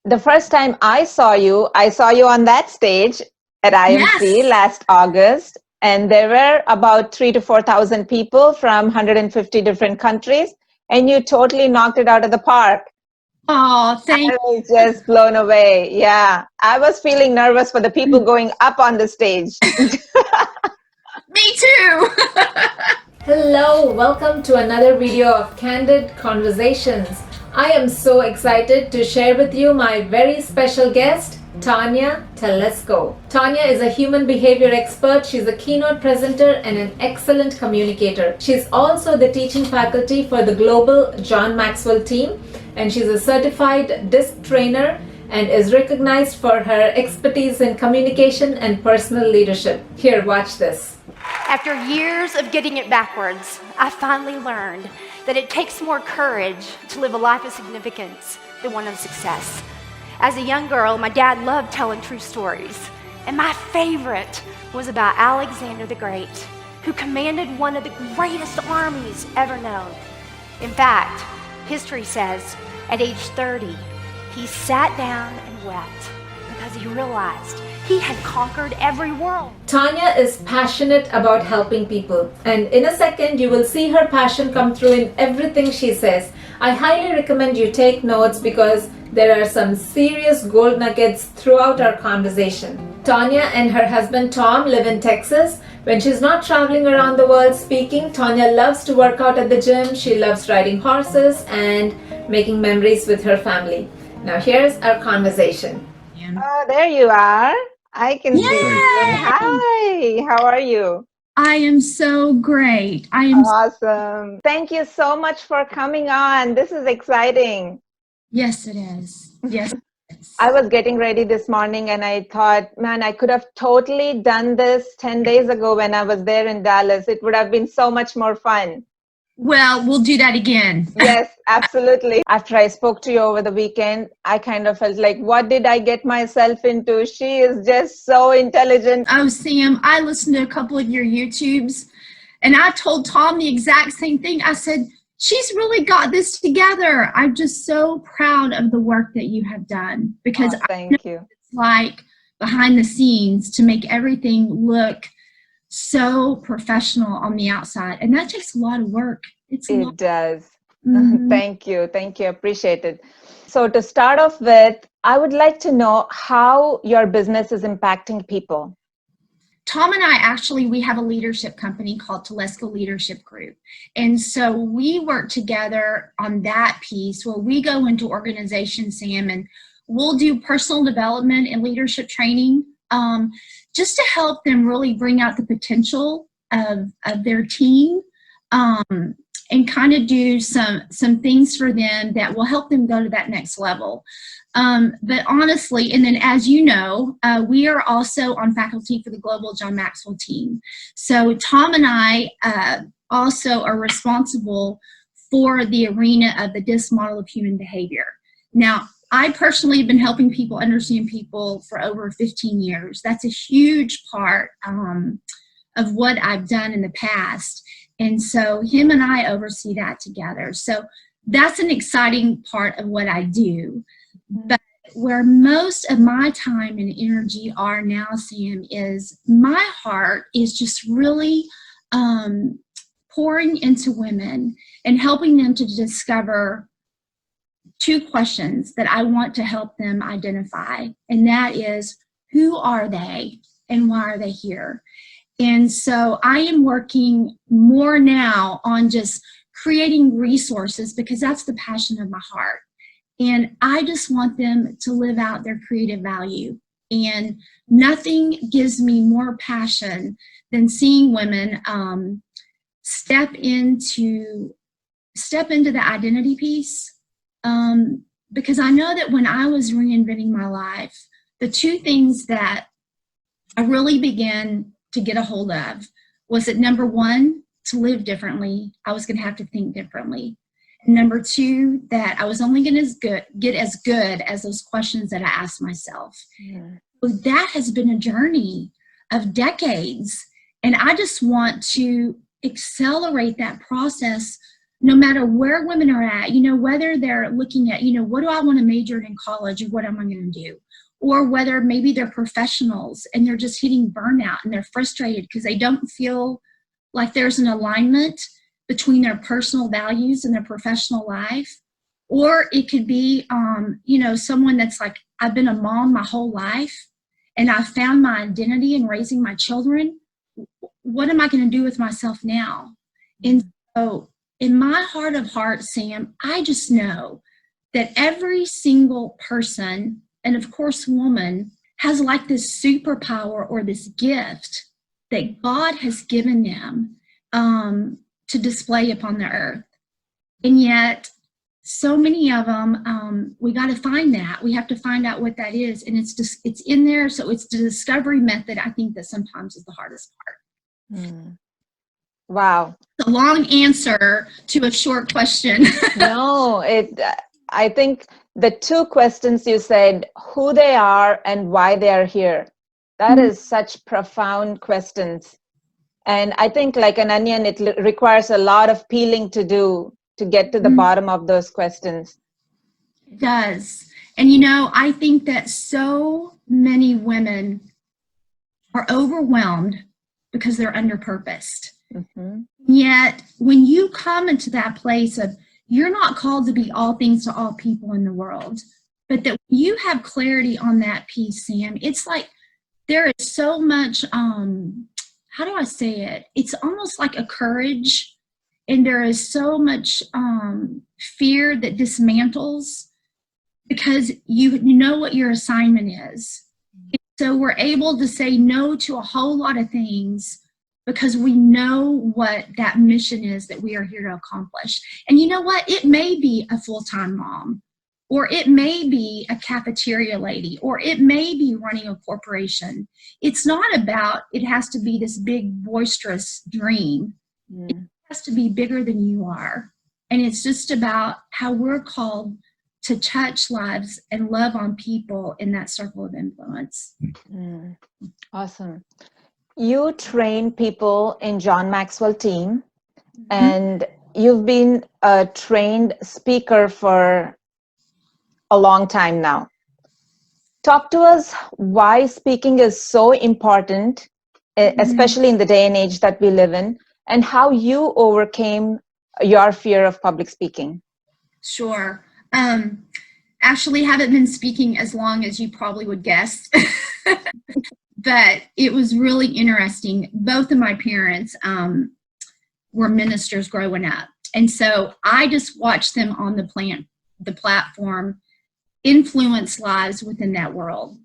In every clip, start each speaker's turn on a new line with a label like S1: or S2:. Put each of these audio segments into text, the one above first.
S1: the first time I saw you on that stage at IMC
S2: Yes.
S1: last August, and there were about 3,000 to 4,000 people from 150 different countries, and you totally knocked it out of the park.
S2: Oh, thank
S1: I was just blown away. Yeah, I was feeling nervous for the people going up on the stage.
S2: Me too.
S3: Hello, welcome to another video of Candid Conversations. I am so excited to share with you my very special guest, Tonya Telesco. Tonya is a human behavior expert. She's a keynote presenter and an excellent communicator. She's also the teaching faculty for the global John Maxwell team, and she's a certified DISC trainer and is recognized for her expertise in communication and personal leadership. Here, watch this.
S4: After years of getting it backwards, I finally learned that it takes more courage to live a life of significance than one of success. As a young girl, my dad loved telling true stories, and my favorite was about Alexander the Great, who commanded one of the greatest armies ever known. In fact, history says at age 30, he sat down and wept because he realized he had conquered every world.
S3: Tonya is passionate about helping people, and in a second you will see her passion come through in everything she says. I highly recommend you take notes because there are some serious gold nuggets throughout our conversation. Tonya and her husband Tom live in Texas. When she's not traveling around the world speaking, Tonya loves to work out at the gym. She loves riding horses and making memories with her family. Now here's our conversation.
S1: Oh, there you are. I can see you.
S2: Yay!
S1: Hi, how are you?
S2: I am so great. I am.
S1: Awesome. Thank you so much for coming on. This is exciting.
S2: Yes, it is. Yes. It is.
S1: I was getting ready this morning and I thought, man, I could have totally done this 10 days ago when I was there in Dallas. It would have been so much more fun.
S2: Well, we'll do that again.
S1: Yes, absolutely. After I spoke to you over the weekend, I kind of felt like, what did I get myself into? She is just so intelligent.
S2: Oh, Sam, I listened to a couple of your YouTubes, and I told Tom the exact same thing. I said, she's really got this together. I'm just so proud of the work that you have done because
S1: Oh, thank you.
S2: it's like behind the scenes to make everything look so professional on the outside, and that takes a lot of work. It's a lot.
S1: It does.
S2: Mhm.
S1: Thank you. Thank you. Appreciate it. So to start off with, I would like to know how your business is impacting people.
S2: Tom and I actually, we have a leadership company called Telesco Leadership Group. And so we work together on that piece where we go into organizations, Sam, and we'll do personal development and leadership training just to help them really bring out the potential of their team and kind of do some things for them that will help them go to that next level. But honestly, and then as you know, we are also on faculty for the global John Maxwell team. So Tom and I also are responsible for the arena of the DISC model of human behavior. Now, I personally have been helping people understand people for over 15 years. That's a huge part of what I've done in the past. And so him and I oversee that together. So that's an exciting part of what I do. But where most of my time and energy are now, Sam, is my heart is just really pouring into women and helping them to discover two questions that I want to help them identify. And that is, who are they and why are they here? And so I am working more now on just creating resources because that's the passion of my heart. And I just want them to live out their creative value. And nothing gives me more passion than seeing women step into the identity piece. Because I know that when I was reinventing my life, the two things that I really began to get a hold of was that number one, to live differently, I was going to have to think differently. And number two, that I was only going to get as good as those questions that I asked myself. Yeah. So that has been a journey of decades. And I just want to accelerate that process, no matter where women are at, whether they're looking at, what do I want to major in college or what am I going to do? Or whether maybe they're professionals and they're just hitting burnout and they're frustrated because they don't feel like there's an alignment between their personal values and their professional life. Or it could be, someone that's like, I've been a mom my whole life and I found my identity in raising my children. What am I going to do with myself now? And so in my heart of hearts, Sam, I just know that every single person, and of course woman, has like this superpower or this gift that God has given them to display upon the earth. And yet, so many of them, we got to find that. We have to find out what that is. And it's in there. So it's the discovery method, I think, that sometimes is the hardest part.
S1: Mm. Wow.
S2: A long answer to a short question.
S1: No, I think the two questions you said, who they are and why they are here, that is such profound questions. And I think like an onion, it requires a lot of peeling to do to get to the bottom of those questions.
S2: It does. And I think that so many women are overwhelmed because they're underpurposed. Mm-hmm. Yet when you come into that place of you're not called to be all things to all people in the world, but that you have clarity on that piece, Sam, it's like there is so much, how do I say it? It's almost like a courage. And there is so much fear that dismantles because you know what your assignment is. So we're able to say no to a whole lot of things because we know what that mission is that we are here to accomplish. And you know what? It may be a full-time mom, or it may be a cafeteria lady, or it may be running a corporation. It's not about, it has to be this big, boisterous dream. It has to be bigger than you are. And it's just about how we're called to touch lives and love on people in that circle of influence.
S1: Awesome. You train people in John Maxwell team, and you've been a trained speaker for a long time now. Talk to us why speaking is so important, especially in the day and age that we live in, and how you overcame your fear of public speaking.
S2: Sure. Actually haven't been speaking as long as you probably would guess. But it was really interesting. Both of my parents were ministers growing up. And so I just watched them on the platform influence lives within that world.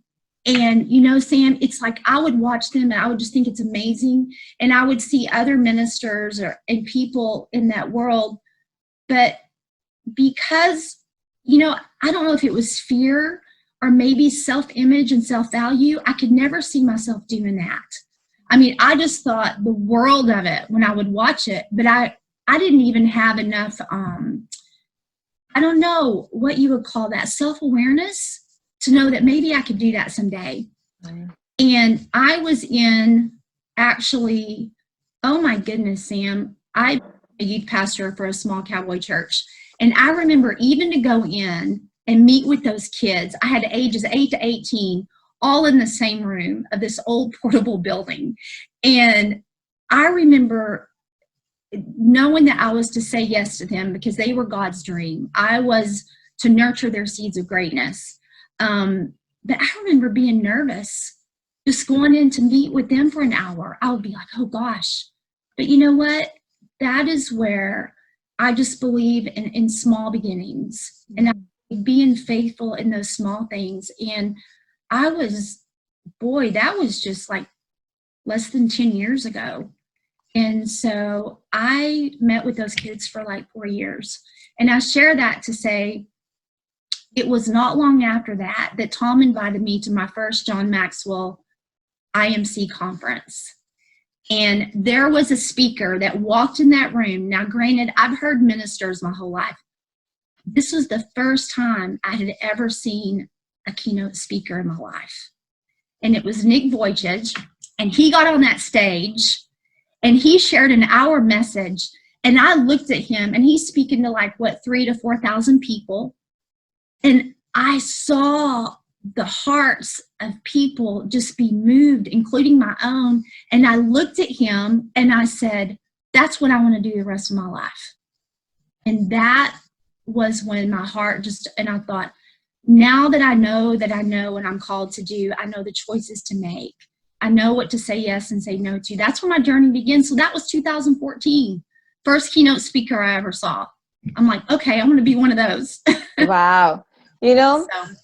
S2: And, Sam, it's like I would watch them and I would just think it's amazing. And I would see other ministers and people in that world. But because, I don't know if it was fear or maybe self-image and self-value, I could never see myself doing that. I mean, I just thought the world of it when I would watch it, but I didn't even have enough, I don't know what you would call that, self-awareness to know that maybe I could do that someday. And I was in actually, oh my goodness, Sam, I'm a youth pastor for a small cowboy church. And I remember even to go in and meet with those kids, I had ages 8 to 18, all in the same room of this old portable building. And I remember knowing that I was to say yes to them because they were God's dream. I was to nurture their seeds of greatness. But I remember being nervous, just going in to meet with them for an hour. I would be like, oh gosh. But you know what? That is where I just believe in small beginnings and being faithful in those small things. And that was just like less than 10 years ago. And so I met with those kids for like 4 years. And I share that to say, it was not long after that Tom invited me to my first John Maxwell IMC conference. And there was a speaker that walked in that room. Now, granted, I've heard ministers my whole life. This was the first time I had ever seen a keynote speaker in my life. And it was Nick Vujicic. And he got on that stage and he shared an hour message. And I looked at him, and he's speaking to like, what, 3,000 to 4,000 people. And I saw the hearts of people just be moved, including my own. And I looked at him and I said, that's what I want to do the rest of my life. And that was when my heart just, and I thought, now that I know what I'm called to do, I know the choices to make. I know what to say yes and say no to. That's when my journey begins. So that was 2014. First keynote speaker I ever saw. I'm like, okay, I'm going to be one of those.
S1: Wow. You know,
S2: So,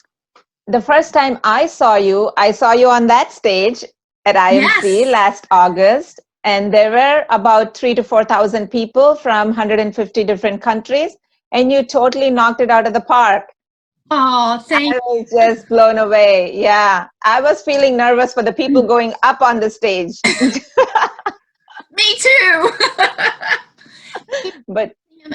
S1: the first time I saw you on that stage at IMC
S2: yes.
S1: last August, and there were about 3,000 to 4,000 people from 150 different countries, and you totally knocked it out of the park.
S2: Oh, thank
S1: I was just blown away. Yeah, I was feeling nervous for the people going up on the stage.
S2: Me too.
S1: But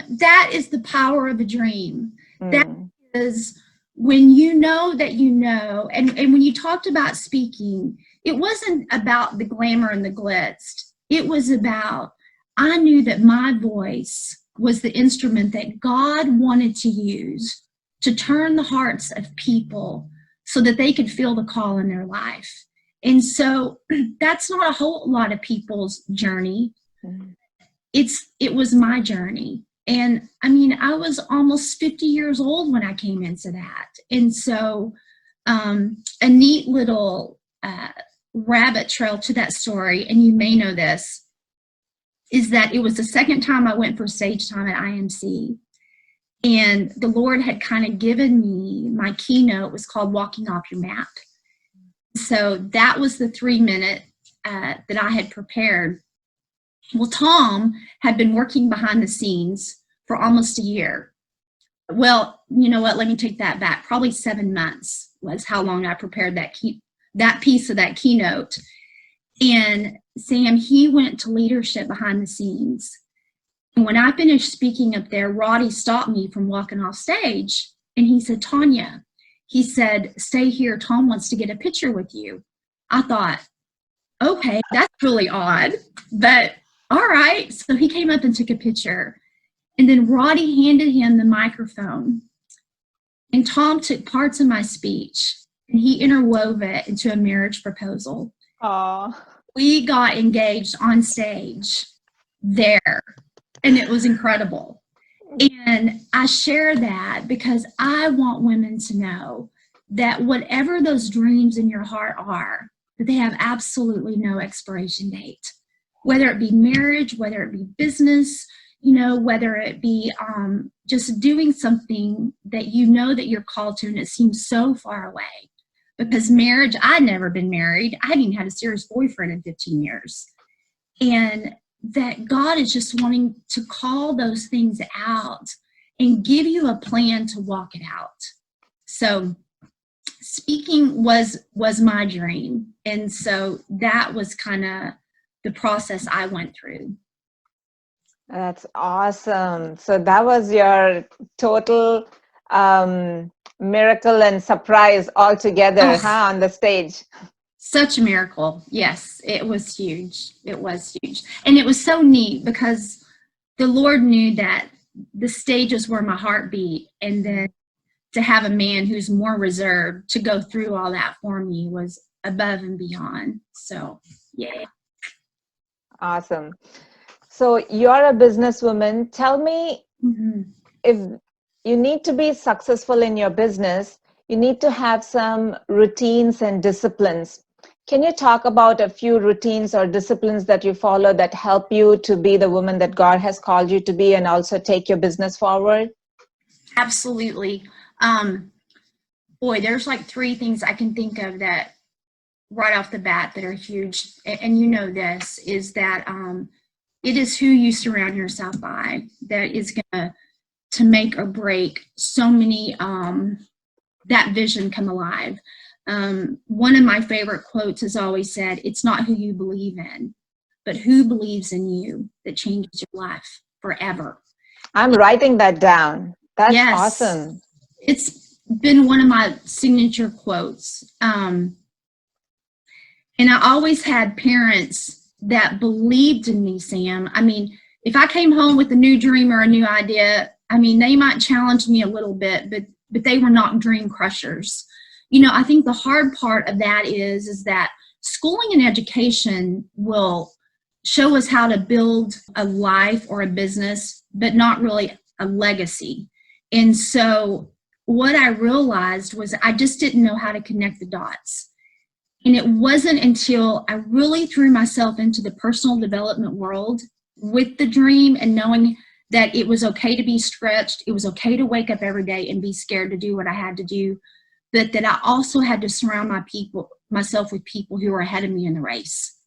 S2: that is the power of a dream. That
S1: mm,
S2: is when you know that you know, and when you talked about speaking, it wasn't about the glamour and the glitz. It was about, I knew that my voice was the instrument that God wanted to use to turn the hearts of people so that they could feel the call in their life. And so that's not a whole lot of people's journey.
S1: mm.
S2: It was my journey. And I mean, I was almost 50 years old when I came into that. And so a neat little rabbit trail to that story, and you may know this, is that it was the second time I went for stage time at IMC. And the Lord had kind of given me, my keynote was called Walking Off Your Map. So that was the 3-minute that I had prepared. Well, Tom had been working behind the scenes for almost a year. Well, you know what? Let me take that back. Probably 7 months was how long I prepared that piece of that keynote. And Sam, he went to leadership behind the scenes. And when I finished speaking up there, Roddy stopped me from walking off stage. And he said, Tonya, he said, stay here. Tom wants to get a picture with you. I thought, okay, that's really odd, but all right. So he came up and took a picture. And then Roddy handed him the microphone. And Tom took parts of my speech and he interwove it into a marriage proposal.
S1: Aw.
S2: We got engaged on stage there, and it was incredible. And I share that because I want women to know that whatever those dreams in your heart are, that they have absolutely no expiration date. Whether it be marriage, whether it be business, you know, whether it be just doing something that you know that you're called to and it seems so far away. Because marriage, I'd never been married. I hadn't even had a serious boyfriend in 15 years. And that God is just wanting to call those things out and give you a plan to walk it out. So speaking was my dream. And so that was kind of the process I went through.
S1: That's awesome. So that was your total miracle and surprise all together, huh, on the stage.
S2: Such a miracle. Yes, it was huge. It was huge. And it was so neat because the Lord knew that the stages were my heartbeat. And then to have a man who's more reserved to go through all that for me was above and beyond. So, yeah.
S1: Awesome. So you're a businesswoman. Tell me, if you need to be successful in your business, you need to have some routines and disciplines. Can you talk about a few routines or disciplines that you follow that help you to be the woman that God has called you to be and also take your business forward?
S2: Absolutely. Boy, there's like 3 things I can think of that right off the bat that are huge. And you know this, is that it is who you surround yourself by that is going to make or break so many, that vision come alive. One of my favorite quotes has always said, it's not who you believe in, but who believes in you that changes your life forever.
S1: I'm writing that down. That's
S2: Yes.
S1: awesome.
S2: It's been one of my signature quotes. And I always had parents that believed in me, Sam. I mean, if I came home with a new dream or a new idea, I mean, they might challenge me a little bit, but they were not dream crushers. You know, I think the hard part of that is that schooling and education will show us how to build a life or a business, but not really a legacy. And so what I realized was I just didn't know how to connect the dots. And it wasn't until I really threw myself into the personal development world with the dream and knowing that it was okay to be stretched, it was okay to wake up every day and be scared to do what I had to do, but that I also had to surround myself with people who were ahead of me in the race.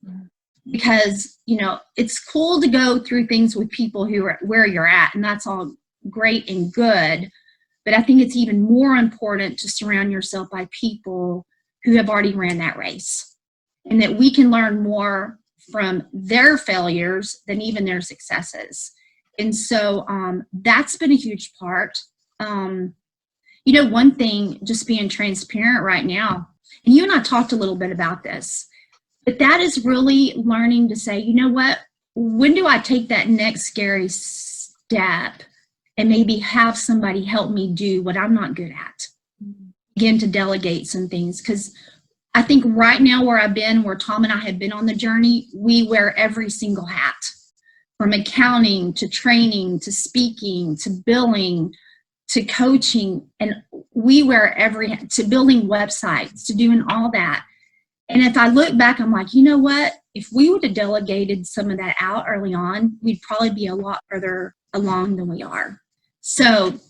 S2: Because, you know, it's cool to go through things with people who are where you're at, and that's all great and good. But I think it's even more important to surround yourself by people who have already ran that race, and that we can learn more from their failures than even their successes. And so that's been a huge part. You know, one thing, just being transparent right now, and you and I talked a little bit about this, but that is really learning to say, you know what, when do I take that next scary step and maybe have somebody help me do what I'm not good at? Begin to delegate some things, because I think right now where I've been, where Tom and I have been on the journey, we wear every single hat, from accounting to training to speaking to billing to coaching, and we wear every, to building websites, to doing all that. And if I look back, I'm like, you know what? If we would have delegated some of that out early on, we'd probably be a lot further along than we are. So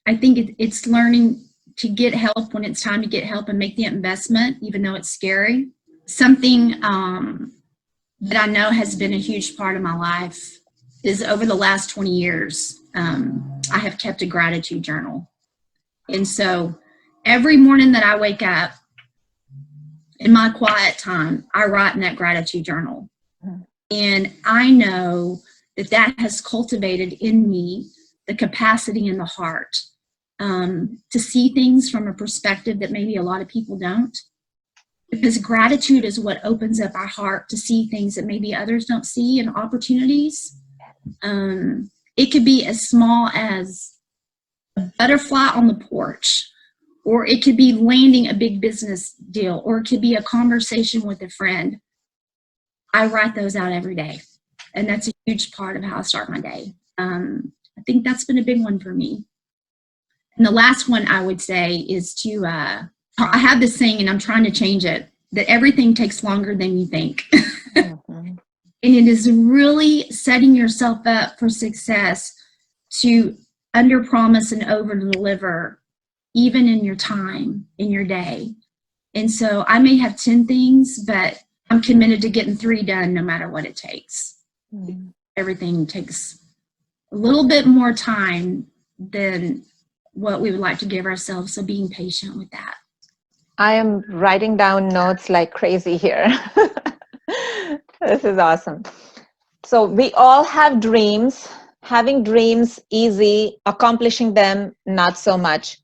S2: I think it's learning to get help when it's time to get help and make the investment, even though it's scary. Something that I know has been a huge part of my life is over the last 20 years, I have kept a gratitude journal. And so every morning that I wake up, in my quiet time, I write in that gratitude journal. And I know that that has cultivated in me the capacity and the heart to see things from a perspective that maybe a lot of people don't. Because gratitude is what opens up our heart to see things that maybe others don't see, and opportunities. It could be as small as a butterfly on the porch, or it could be landing a big business deal, or it could be a conversation with a friend. I write those out every day, and that's a huge part of how I start my day. I think that's been a big one for me. And the last one I would say is to, I have this saying, and I'm trying to change it, that everything takes longer than you think. And it is really setting yourself up for success to under-promise and over-deliver, even in your time, in your day. And so I may have 10 things, but I'm committed to getting 3 done no matter what it takes. Everything takes a little bit more time than what we would like to give ourselves, so being patient with that.
S1: I am writing down notes like crazy here. This is awesome. So we all have dreams. Having dreams, easy. Accomplishing them, not so much.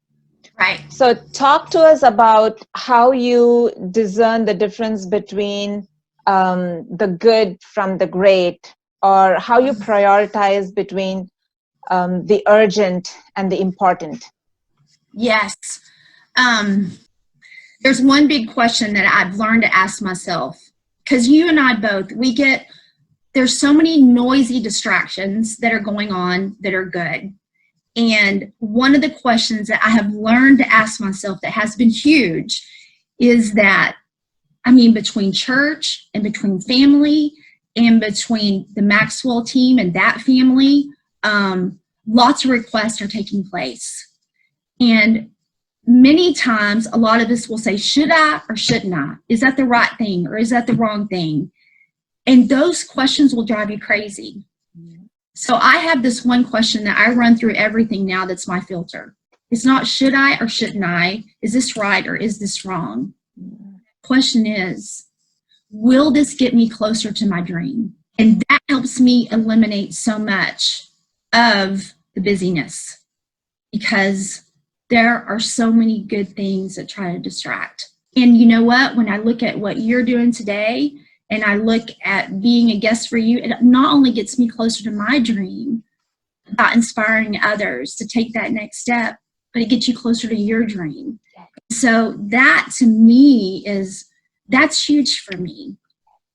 S2: Right.
S1: So talk to us about how you discern the difference between the good from the great, or how you prioritize between the urgent and the important.
S2: Yes. There's one big question that I've learned to ask myself, because you and I both, there's so many noisy distractions that are going on that are good. And one of the questions that I have learned to ask myself that has been huge is that, I mean, between church and between family and between the Maxwell team and that family, lots of requests are taking place. And many times, a lot of us will say, should I or shouldn't I? Is that the right thing or is that the wrong thing? And those questions will drive you crazy. So I have this one question that I run through everything now that's my filter. It's not should I or shouldn't I? Is this right or is this wrong? Question is, will this get me closer to my dream? And that helps me eliminate so much of the busyness, because there are so many good things that try to distract. And you know what? When I look at what you're doing today and I look at being a guest for you, it not only gets me closer to my dream about inspiring others to take that next step, but it gets you closer to your dream. So that to me that's huge for me,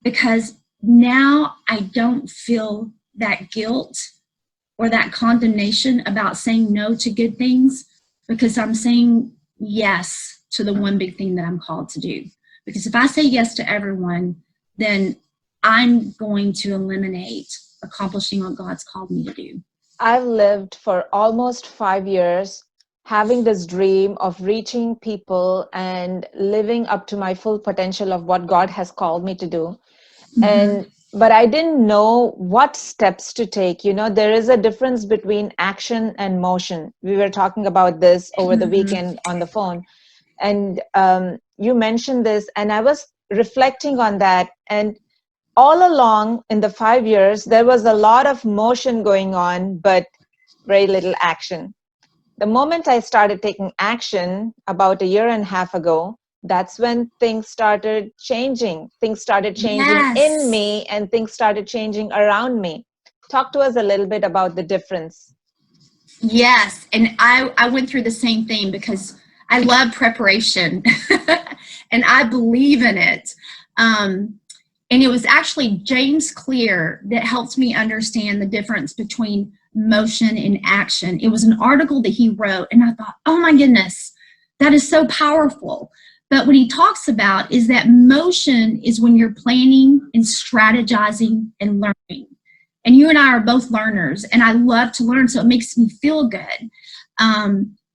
S2: because now I don't feel that guilt or that condemnation about saying no to good things, because I'm saying yes to the one big thing that I'm called to do. Because if I say yes to everyone, then I'm going to eliminate accomplishing what God's called me to do.
S1: I've lived for almost 5 years having this dream of reaching people and living up to my full potential of what God has called me to do. But I didn't know what steps to take. You know, there is a difference between action and motion. We were talking about this over the weekend on the phone. And you mentioned this, and I was reflecting on that. And all along in the 5 years, there was a lot of motion going on, but very little action. The moment I started taking action about a year and a half ago, that's when things started changing. Things started changing in me, and things started changing around me. Talk to us a little bit about the difference.
S2: Yes, and I went through the same thing, because I love preparation and I believe in it. And it was actually James Clear that helped me understand the difference between motion and action. It was an article that he wrote, and I thought, oh my goodness, that is so powerful. But what he talks about is that motion is when you're planning and strategizing and learning. And you and I are both learners, and I love to learn, so it makes me feel good.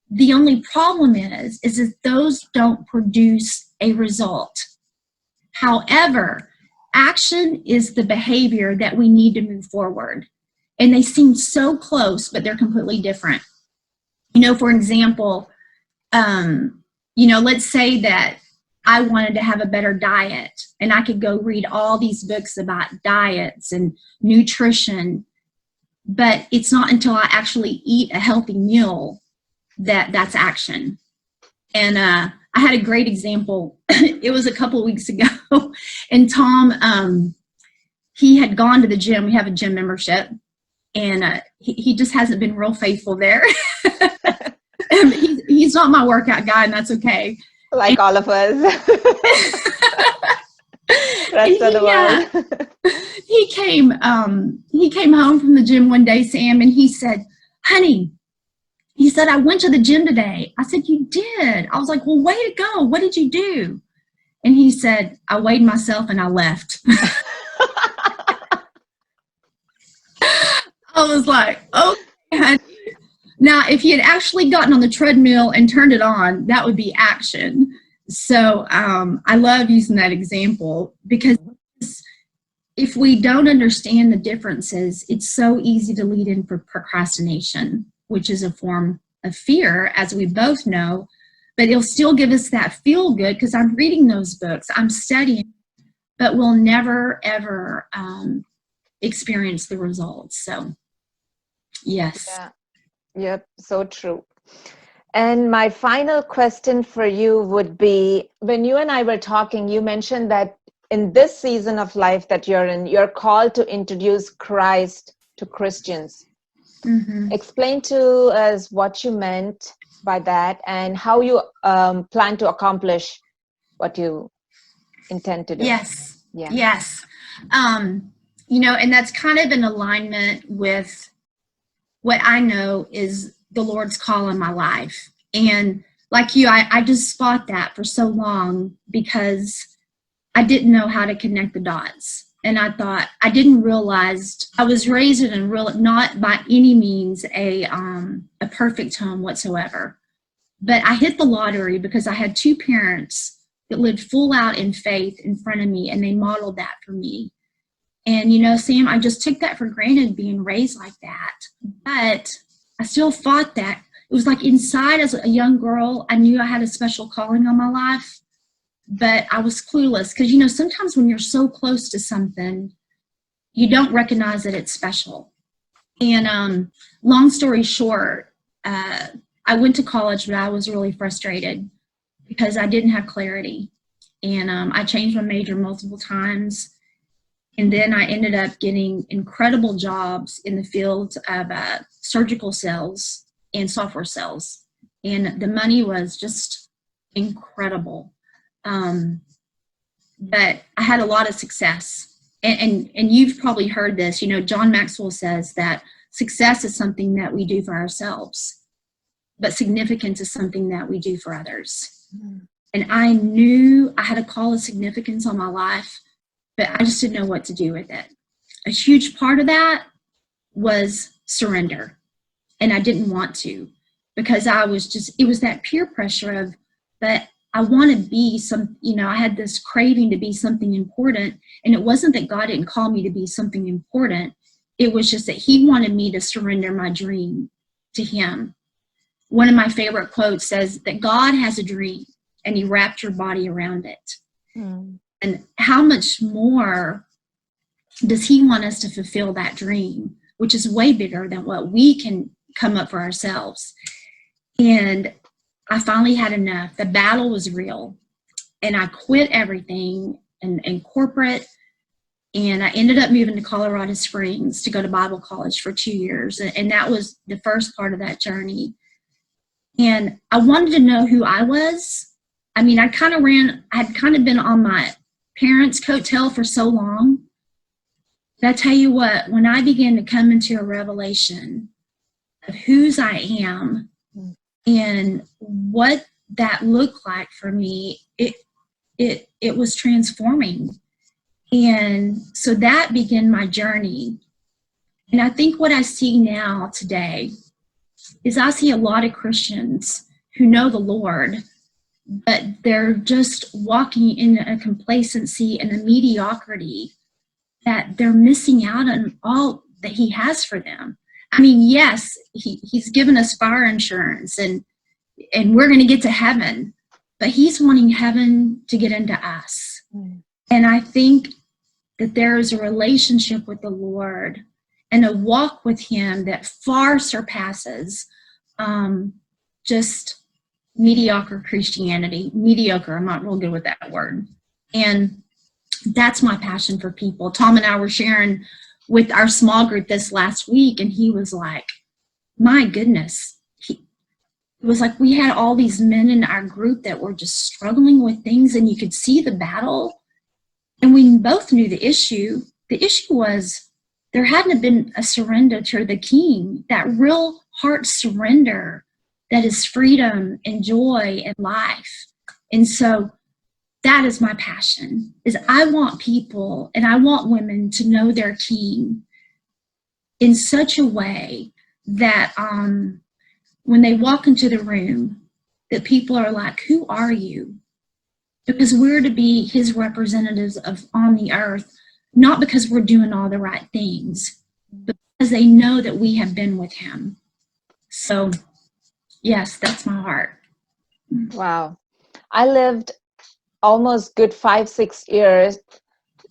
S2: The only problem is that those don't produce a result. However, action is the behavior that we need to move forward. And they seem so close, but they're completely different. You know, for example, let's say that I wanted to have a better diet, and I could go read all these books about diets and nutrition, but it's not until I actually eat a healthy meal that's action. And I had a great example. It was a couple of weeks ago, and Tom, he had gone to the gym. We have a gym membership, and he just hasn't been real faithful there. He's not my workout guy, and that's okay.
S1: Like all of us. Rest of the world.
S2: He came home from the gym one day, Sam, and he said, honey, he said, I went to the gym today. I said, you did? I was like, well, way to go. What did you do? And he said, I weighed myself and I left. I was like, okay, honey. Now, if he had actually gotten on the treadmill and turned it on, that would be action. So I love using that example, because if we don't understand the differences, it's so easy to lead in for procrastination, which is a form of fear, as we both know, but it'll still give us that feel good because I'm reading those books, I'm studying, but we'll never, ever experience the results. So, yes.
S1: Yeah. Yep, so true. And my final question for you would be, when you and I were talking, you mentioned that in this season of life that you're in, you're called to introduce Christ to Christians. Mm-hmm. Explain to us what you meant by that and how you plan to accomplish what you intend to do.
S2: Yes.
S1: Yeah.
S2: Yes. And that's kind of in alignment with what I know is the Lord's call in my life. And like you, I just fought that for so long because I didn't know how to connect the dots. And I thought, I didn't realize I was raised in not by any means a perfect home whatsoever. But I hit the lottery because I had two parents that lived full out in faith in front of me, and they modeled that for me. And, Sam, I just took that for granted, being raised like that. But I still fought that. It was like inside as a young girl, I knew I had a special calling on my life, but I was clueless because, sometimes when you're so close to something, you don't recognize that it's special. And long story short, I went to college, but I was really frustrated because I didn't have clarity. And I changed my major multiple times. And then I ended up getting incredible jobs in the field of surgical sales and software sales. And the money was just incredible. But I had a lot of success. And you've probably heard this, you know, John Maxwell says that success is something that we do for ourselves, but significance is something that we do for others. And I knew I had a call of significance on my life, but I just didn't know what to do with it. A huge part of that was surrender. And I didn't want to, because I was just, it was that peer pressure of that I want to be some, you know, I had this craving to be something important. And it wasn't that God didn't call me to be something important. It was just that he wanted me to surrender my dream to him. One of my favorite quotes says that God has a dream and he wrapped your body around it. And how much more does he want us to fulfill that dream, which is way bigger than what we can come up for ourselves. And I finally had enough. The battle was real. And I quit everything in corporate. And I ended up moving to Colorado Springs to go to Bible college for 2 years. And that was the first part of that journey. And I wanted to know who I was. I mean, I had kind of been on my parents' coattail for so long. But I tell you what, when I began to come into a revelation of whose I am and what that looked like for me, it was transforming. And so that began my journey. And I think what I see now today is I see a lot of Christians who know the Lord, but they're just walking in a complacency and a mediocrity that they're missing out on all that he has for them. I mean, yes, he's given us fire insurance and we're going to get to heaven, but he's wanting heaven to get into us. And I think that there is a relationship with the Lord and a walk with him that far surpasses just mediocre Christianity. Mediocre, I'm not real good with that word. And that's my passion for people. Tom and I were sharing with our small group this last week, and he was like, my goodness. It was like we had all these men in our group that were just struggling with things, and you could see the battle. And we both knew the issue. The issue was there hadn't been a surrender to the King, that real heart surrender that is freedom and joy and life. And so that is my passion, is I want people and I want women to know their King in such a way that when they walk into the room, that people are like, who are you? Because we're to be his representatives on the earth, not because we're doing all the right things, but because they know that we have been with him. So, yes, that's my heart.
S1: Wow. I lived almost good 5-6 years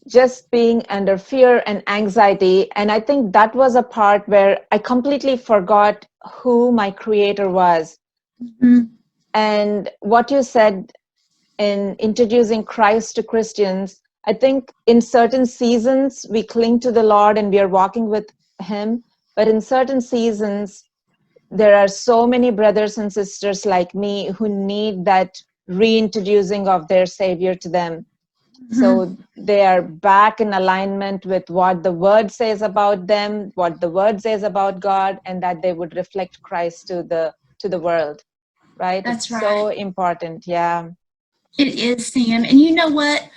S1: just being under fear and anxiety. And I think that was a part where I completely forgot who my creator was. And what you said in introducing Christ to Christians, I think in certain seasons we cling to the Lord and we are walking with him. But in certain seasons, there are so many brothers and sisters like me who need that reintroducing of their Savior to them. So they are back in alignment with what the word says about them, what the word says about God, and that they would reflect Christ to the world, right?
S2: That's right.
S1: So important. Yeah.
S2: It is, Sam. And you know what?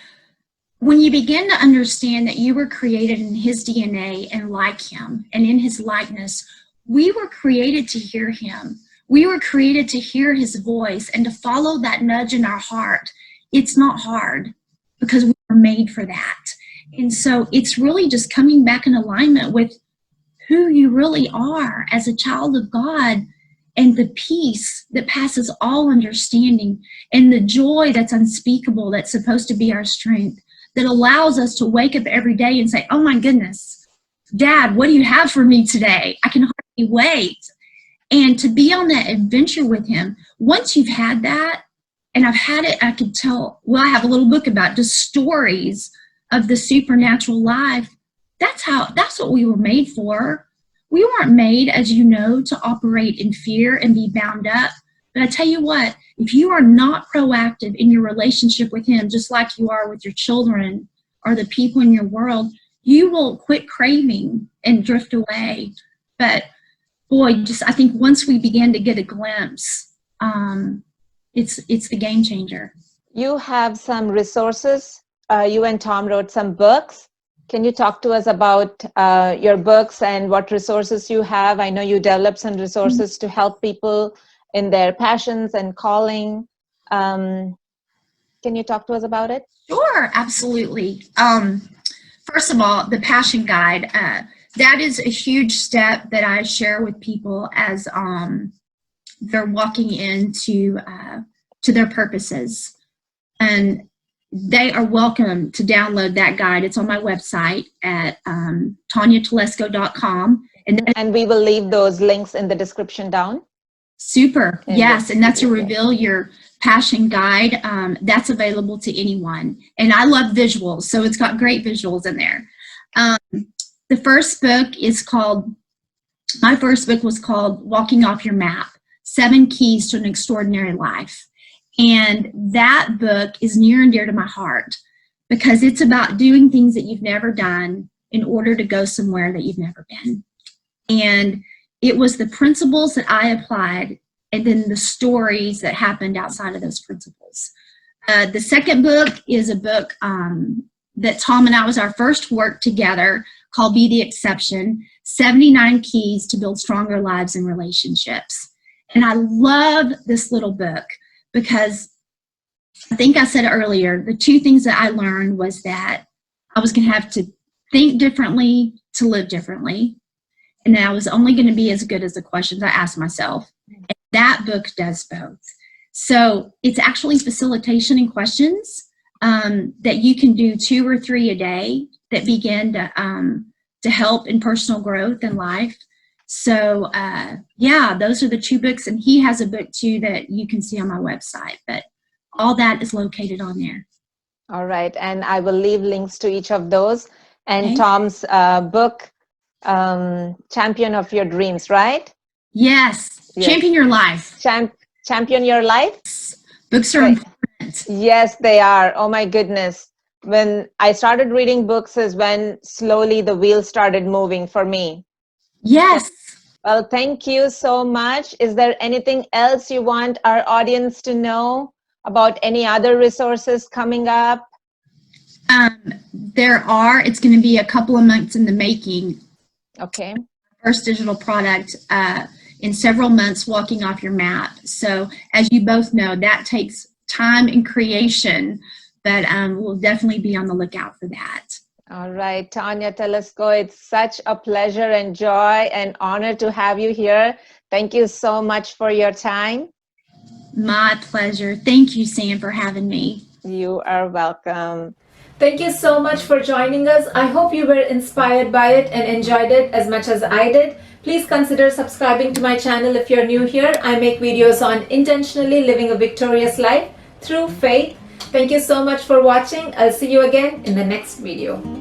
S2: When you begin to understand that you were created in his DNA and like him and in his likeness, we were created to hear him. We were created to hear his voice and to follow that nudge in our heart. It's not hard because we were made for that. And so it's really just coming back in alignment with who you really are as a child of God, and the peace that passes all understanding, and the joy that's unspeakable, that's supposed to be our strength, that allows us to wake up every day and say, oh my goodness, Dad, what do you have for me today? I can hardly wait. And to be on that adventure with him, once you've had that, and I've had it, I could tell, well, I have a little book about just stories of the supernatural life, that's what we were made for. We weren't made, as you know, to operate in fear and be bound up. But I tell you what, if you are not proactive in your relationship with him, just like you are with your children or the people in your world, you will quit craving and drift away. But boy, I think once we begin to get a glimpse, it's the game changer.
S1: You have some resources. You and Tom wrote some books. Can you talk to us about your books and what resources you have? I know you developed some resources to help people in their passions and calling. Can you talk to us about it?
S2: Sure, absolutely. First of all, the Passion Guide, that is a huge step that I share with people as they're walking into to their purposes. And they are welcome to download that guide. It's on my website at TonyaTelesco.com.
S1: And we will leave those links in the description down.
S2: Super. Yes. And that's a Reveal Your Passion Guide. That's available to anyone. And I love visuals, so it's got great visuals in there. The first book is called, my first book was called Walking Off Your Map, 7 Keys to an Extraordinary Life. And that book is near and dear to my heart because it's about doing things that you've never done in order to go somewhere that you've never been. And it was the principles that I applied and then the stories that happened outside of those principles. The second book is a book that Tom and I was our first work together called Be the Exception, 79 Keys to Build Stronger Lives and Relationships. And I love this little book because I think I said earlier, the 2 things that I learned was that I was going to have to think differently to live differently. And that I was only going to be as good as the questions I asked myself. And that book does both. So it's actually facilitation and questions that you can do 2 or 3 a day that begin to help in personal growth and life. So yeah, those are the 2 books. And he has a book too that you can see on my website. But all that is located on there.
S1: All right. And I will leave links to each of those. And
S2: Okay.
S1: Tom's book, Champion of Your Dreams, right?
S2: Yes.
S1: Yes.
S2: Champion Your Life.
S1: Champion Your Life?
S2: Books are
S1: Right.
S2: important.
S1: Yes, they are. Oh my goodness. When I started reading books is when slowly the wheels started moving for me.
S2: Yes.
S1: Well, thank you so much. Is there anything else you want our audience to know about any other resources coming up?
S2: It's going to be a couple of months in the making.
S1: Okay.
S2: First digital product in several months, Walking Off Your Map. So as you both know, that takes time and creation, but we'll definitely be on the lookout for that.
S1: All right, Tonya Telesco, it's such a pleasure and joy and honor to have you here. Thank you so much for your time.
S2: My pleasure. Thank you, Sam, for having me.
S1: You are welcome.
S3: Thank you so much for joining us. I hope you were inspired by it and enjoyed it as much as I did. Please consider subscribing to my channel if you're new here. I make videos on intentionally living a victorious life through faith. Thank you so much for watching. I'll see you again in the next video.